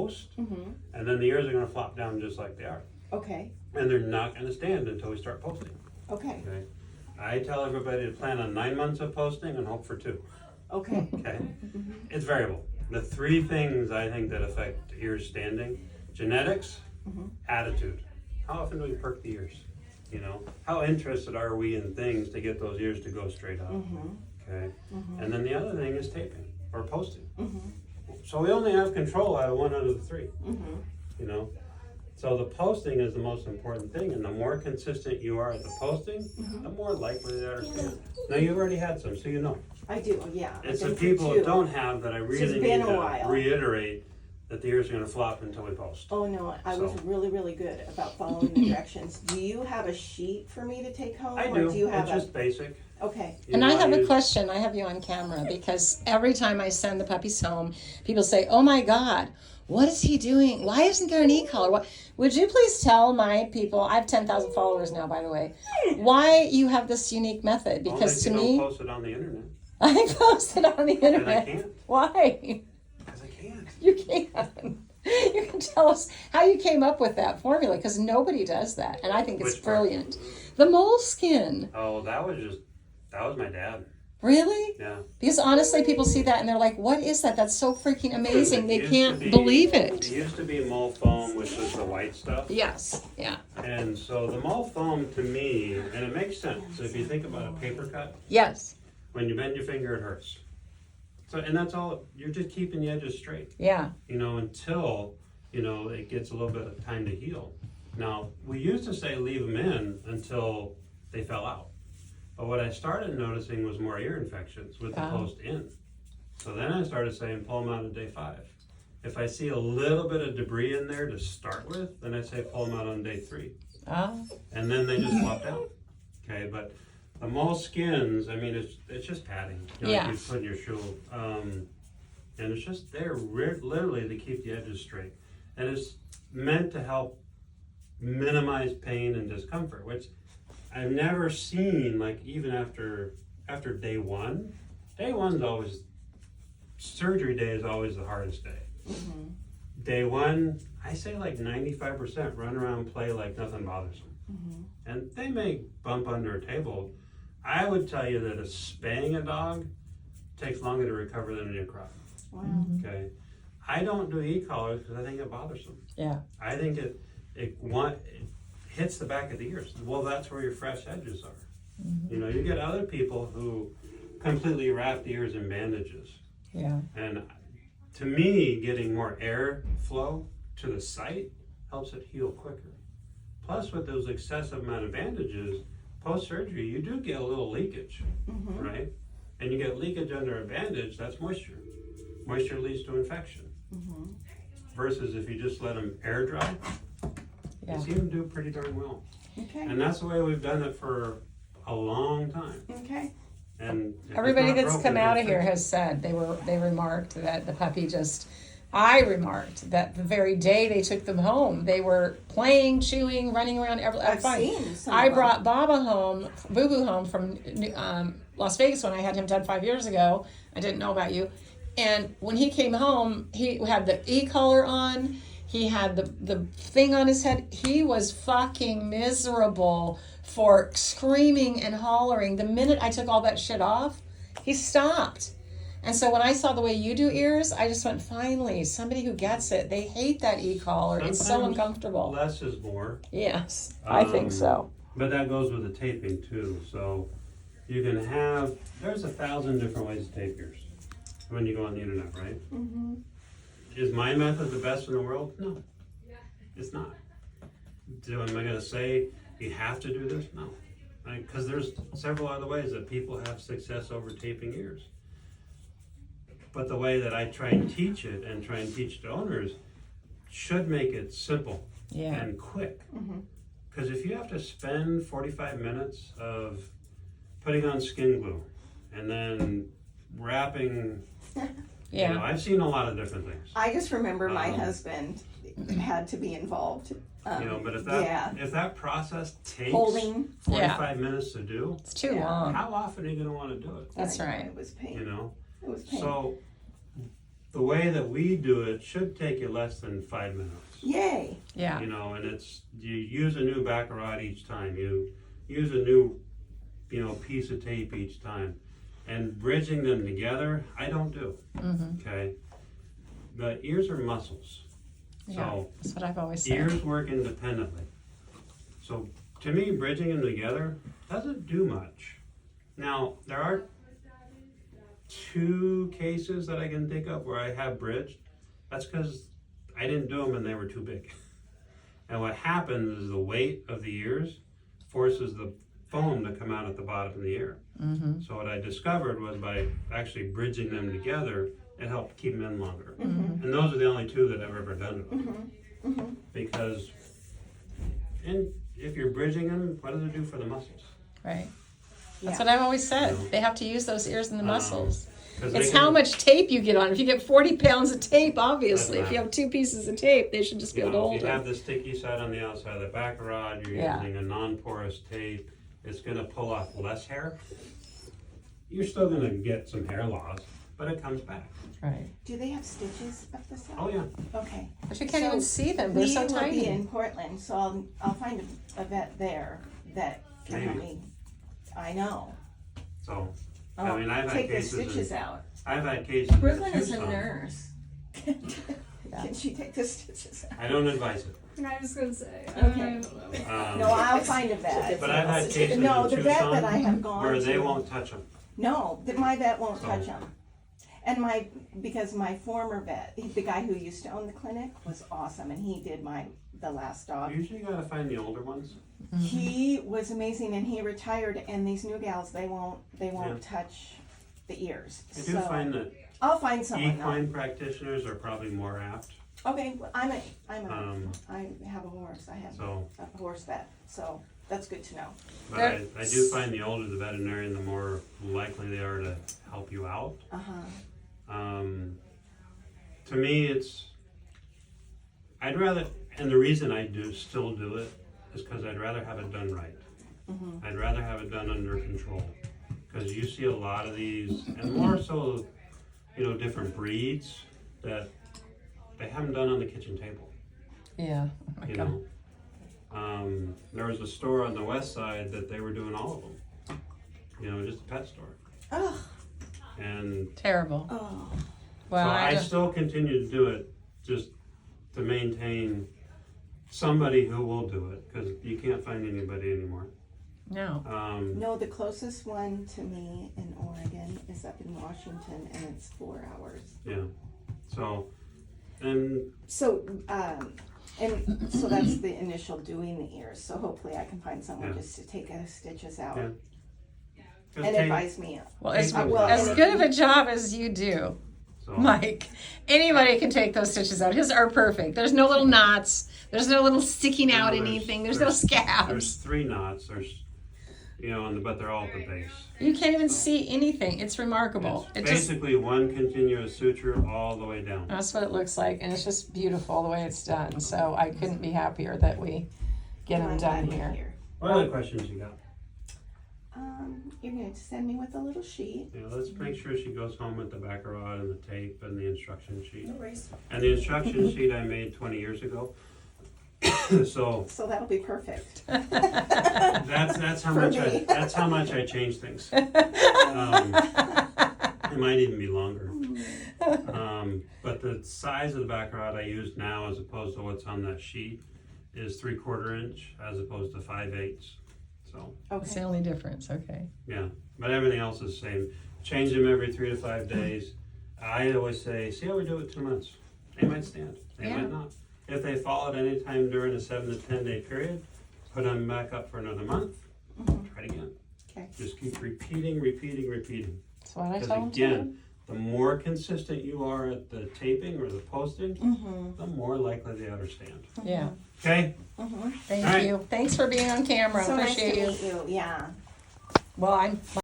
post, and then the ears are going to flop down just like they are. Okay. And they're not going to stand until we start posting. Okay. Okay. I tell everybody to plan on 9 months of posting and hope for 2. Okay. Okay. It's variable. The 3 things I think that affect ears standing: genetics, attitude. How often do we perk the ears? You know, how interested are we in things to get those ears to go straight up? Okay. And then the other thing is taping or posting. So we only have control out of 1 out of the 3. You know, so the posting is the most important thing, and the more consistent you are at the posting, the more likely they are to stand. Now you've already had some, so you know. I do, yeah. It's the people who don't have that I really need to reiterate that the ears are going to flop until we post. Oh no, I was really, really good about following the directions. Do you have a sheet for me to take home? I do. Or do you have it's just basic. Okay. And I have a question. I have you on camera because every time I send the puppies home, people say, "Oh my God, what is he doing? Why isn't there an e-collar? What?" Would you please tell my people? I have 10,000 followers now, by the way. Why you have this unique method? Because to me, don't post it on the internet. I post it on the internet. And I can't. Why? Because I can't. You can't. You can tell us how you came up with that formula because nobody does that, and I think it's brilliant. The moleskin. Oh, that was my dad. Really? Yeah. Because honestly, people see that and they're like, "What is that? That's so freaking amazing!" They can't believe it. It used to be mull foam, which was the white stuff. Yes. Yeah. And so the mull foam, to me, and it makes sense. So if you think about a paper cut, Yes. when you bend your finger, it hurts. So, and that's all. You're just keeping the edges straight. Yeah. You know, until it gets a little bit of time to heal. Now, we used to say leave them in until they fell out. But what I started noticing was more ear infections with the post in. So then I started saying pull them out on day 5. If I see a little bit of debris in there to start with, then I say pull them out on day 3. And then they just flop down. Okay, but the moleskins, I mean, it's just padding. Like you put in your shoe. And it's just there literally to keep the edges straight. And it's meant to help minimize pain and discomfort, which I've never seen, like even after day 1. Day 1's always, surgery day is always the hardest day. Day 1, I say like 95% run around, play like nothing bothers them. And they may bump under a table. I would tell you that spaying a dog takes longer to recover than a new crop. Wow. Okay. I don't do e-collars because I think it bothers them. Yeah. I think it hits the back of the ears. Well, that's where your fresh edges are. You know, you get other people who completely wrap the ears in bandages. Yeah. And to me, getting more air flow to the site helps it heal quicker. Plus, with those excessive amount of bandages, post-surgery, you do get a little leakage, right? And you get leakage under a bandage, that's moisture. Moisture leads to infection. Versus if you just let them air dry, you see them do pretty darn well. Okay. And that's the way we've done it for a long time. Okay. And Everybody that's come out of here has said they remarked that the puppy just. I remarked that the very day they took them home, they were playing, chewing, running around. I've seen some I of them. brought Baba home, Boo Boo home from Las Vegas when I had him done 5 years ago. I didn't know about you. And when he came home, he had the e-collar on. He had the thing on his head. He was fucking miserable for screaming and hollering. The minute I took all that shit off, he stopped. And so when I saw the way you do ears, I just went, finally, somebody who gets it. They hate that e-collar. It's so uncomfortable. Less is more. Yes, I think so. But that goes with the taping too. So you can have, there's 1,000 different ways to tape ears when you go on the internet, right? Is my method the best in the world? No, it's not. Am I going to say you have to do this? No. Because there's several other ways that people have success over taping ears. But the way that I try and teach it and try and teach to owners should make it simple and quick. Because if you have to spend 45 minutes of putting on skin glue and then wrapping, you know, I've seen a lot of different things. I just remember my husband had to be involved. You know, but if that process takes holding 45 minutes to do, it's too long. How often are you going to want to do it? That's right. It was pain. You know? It was pain. So the way that we do it should take you less than 5 minutes. Yay. Yeah. You know, and it's, you use a new back rod each time, you use a new, piece of tape each time. And bridging them together, I don't do, okay? The ears are muscles, Yeah, so that's what I've always said. ears work independently. So to me, bridging them together doesn't do much. Now, there are 2 cases that I can think of where I have bridged. That's because I didn't do them and they were too big. And what happens is the weight of the ears forces the foam to come out at the bottom of the ear. So what I discovered was by actually bridging them together, it helped keep them in longer. And those are the only 2 that I've ever done it. Because, and if you're bridging them, what does it do for the muscles? Right. Yeah. That's what I've always said. You know? They have to use those ears and the muscles. 'Cause It's they how can- much tape you get on. If you get 40 pounds of tape, obviously, That's if you right. have 2 pieces of tape, they should just be able to If hold you have them. the sticky side on the outside of the back rod, you're Yeah. using a non-porous tape, it's gonna pull off less hair. You're still gonna get some hair loss, but it comes back. Right. Do they have stitches up the side? Oh, yeah. Okay. But you can't So even see them. They're We so will be tiny. in Portland, so I'll find a vet there that can help Maybe. me. I know. So, Oh, I mean, I've had take the cases stitches out. I've had cases. in Brooklyn is a Tucson. nurse. Can she take the stitches out? I don't advise it. I was gonna say. Okay. I don't know. No, I'll find a vet. But I've had cases No, in the vet Tucson that I have gone where they to- won't touch them. No, my vet won't So- touch them. And because my former vet, the guy who used to own the clinic was awesome, and he did the last dog. You usually gotta find the older ones. He was amazing, and he retired. And these new gals, they won't Yeah. touch the ears. I do So find that I'll find someone. equine practitioners are probably more apt. Okay, well, I have a horse. I have So, a horse vet, so that's good to know. but I do find the older the veterinarian, the more likely they are to help you out. Uh huh. To me, I'd rather, and the reason I still do it is because I'd rather have it done right. I'd rather have it done under control. Because you see a lot of these, and more so, different breeds that they haven't done on the kitchen table. Yeah. Oh my You God. know, there was a store on the west side that they were doing all of them. Just a pet store. Oh, And Terrible. oh. Well, so I I just, still continue to do it just to maintain somebody who will do it because you can't find anybody anymore. no. No, the closest one to me in Oregon is up in Washington, and it's 4 hours. Yeah. So, and So, and so that's the initial doing the ears. So hopefully I can find someone Yeah. just to take the stitches out Yeah. and take- advise me. Well, as, Tape well, as and good of a job as you do, so, Mike, anybody can take those stitches out. His are perfect. There's no little knots. There's no little sticking out anything. There's no There's scabs. 3 knots. But they're all at the base. You can't even see anything. It's remarkable. It's It just basically one continuous suture all the way down. that's what it looks like, and it's just beautiful the way it's done. So I couldn't be happier that we get them I'm done glad we're here. What other questions you got? You're going to send me with a little sheet. Let's make sure she goes home with the backer rod and the tape and the instruction sheet. No worries. And the instruction sheet I made 20 years ago. So So that'll be perfect. that's how For much me. that's how much I change things. It might even be longer. But the size of the back rod I use now, as opposed to what's on that sheet, is 3/4 inch as opposed to 5/8. So That's the Okay. only difference. Okay. yeah, but everything else is the same. Change them every 3 to 5 days. I always say, see how we do it 2 months. They might stand. They Yeah. might not. If they fall at any time during a 7 to 10 day period, put them back up for another month. Try it again. Okay. Just keep repeating. That's what I Because tell them to do. again, the more consistent you are at the taping or the posting, the more likely they understand. Yeah. Okay? Thank All right. you. Thanks for being on camera. So nice to Appreciate you. meet you. Yeah. Well, I'm